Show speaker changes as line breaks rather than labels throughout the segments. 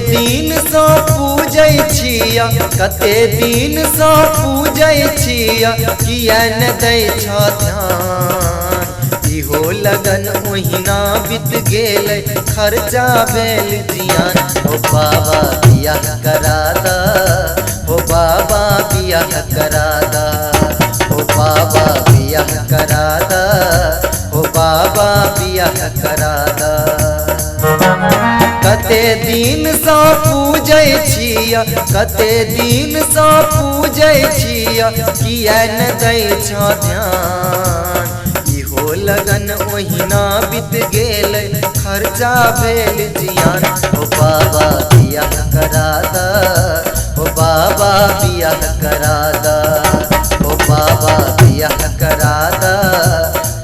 दिन सँ पूजै छिया, कते दिन सँ पूजै छिया, किया न दै छ ध्यान। इहो लगन ओहिना बीत गेलै, खर्चा भेल जियान। ओ बाबा बियाह करा दा, ओ बाबा बियाह करा दा, ओ बाबा बियाह करा दा, ओ बाबा बियाह करा दा। कते दिन सँ पूजै छिया, कते दिन सँ पूजै छिया, किया न दै छ ध्यान। इहो लगन ओहिना बीत गेलै, खर्चा भेल जियान। ओ बाबा बियाह करा दा, ओ बाबा बियाह करा दा, ओ बाबा बियाह करा दा,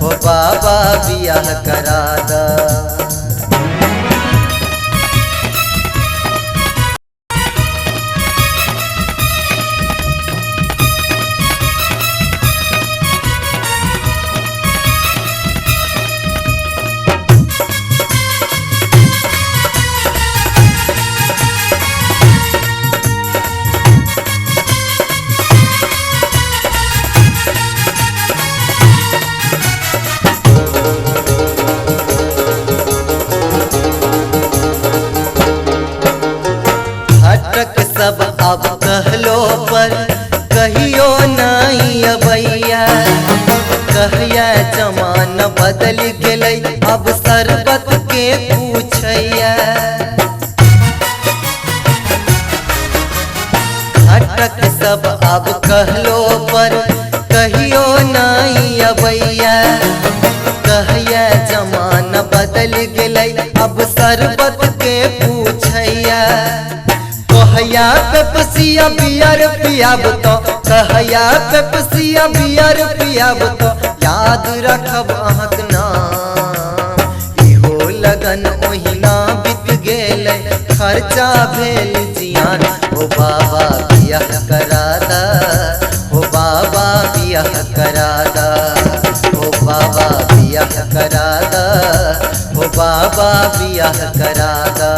ओ बाबा बियाह करा दा। सब अब कहलो पर कहियो नहीं अबैया, कहिया जमाना बदल गेलै, अब शरबत के पूछैया। हटक सब अब कहलो पर कहियो नहीं अबैया, कहिया जमाना बदल गेलै, अब शरबत के पूछैया। कहया पेप्सिया बियर पियाब तो, कहया पेप्सिया बियर पियाब तो, याद रखब अहाँक नाम। इहो लगन ओहिना बीत गेलै, खर्चा भेल जियान। ओ बाबा बियाह करा दा, ओ बाबा बियाह करा दा, ओ बाबा बियाह करा दा, ओ बाबा बियाह करा दा।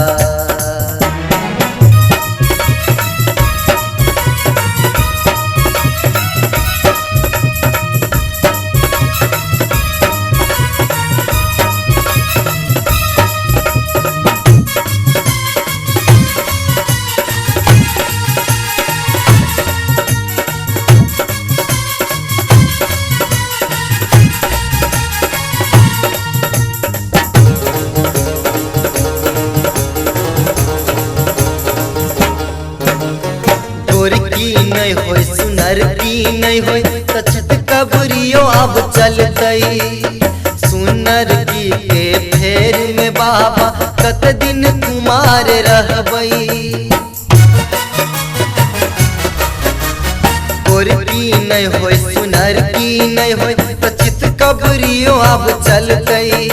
नहीं होय सुनर की नहीं होय तछत कबरियो अब चलतई। सुनर की के फेर में बाबा कत दिन कुमार रहबई। गोरकी नहीं होय सुनर की नहीं होय तछत कबरियो अब चलतई।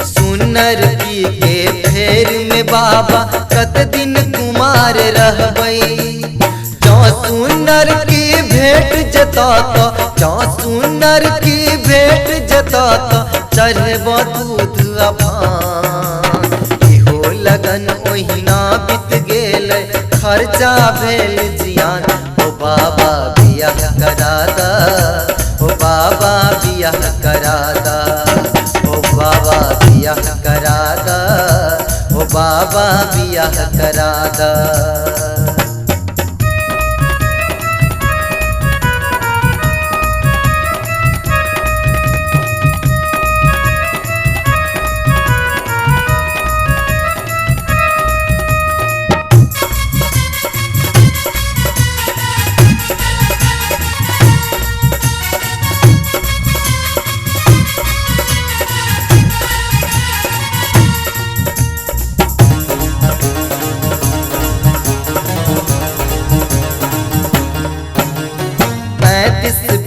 सुनर की के फेर में बाबा कत दिन कुमार रहबई। सुनर की भेंट जता तो सुनर की भेंट जता तो चढ़ब दूध अभान। इहो लगन ओहिना बीत गेल खर्चा भेल जियान। ओ बाबा बियाह करा दा, ओ बाबा बियाह करा दा, ओ बाबा बियाह करा दा, ओ बाबा बियाह करा दा।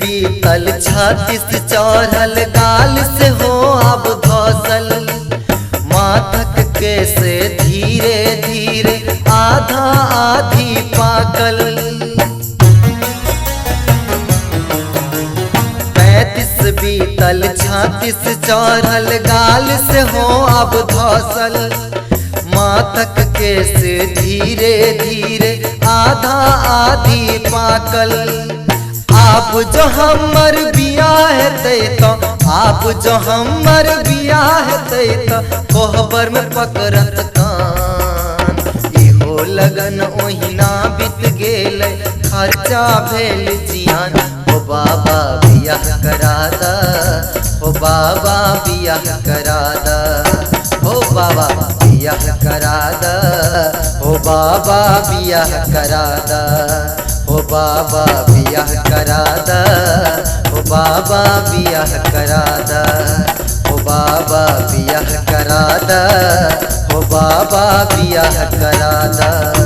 बीतल 36 चढ़ल गाल से हो अब धसल। माथक के से धीरे धीरे आधा आधी पाकल। 35 बीतल 36 चढ़ल गाल से हो अब धसल। माथक केस धीरे धीरे आधा आधी पाकल। आप जो हमर बियाह तै तो आप जो हमर बियाह तै तो कोहबर में पकड़त कान। इहो लगन ओहिना बीत गेल खर्चा भेल जियान। ओ बाबा बियाह करा दा, ओ बाबा बियाह करा दा, ओ बाबा बियाह करा दा, ओ बाबा बियाह करा दा, ओ बाबा बियाह करा दा, ओ बाबा बियाह करा दा, ओ बाबा बियाह करा दा, ओ बाबा बियाह करा दा।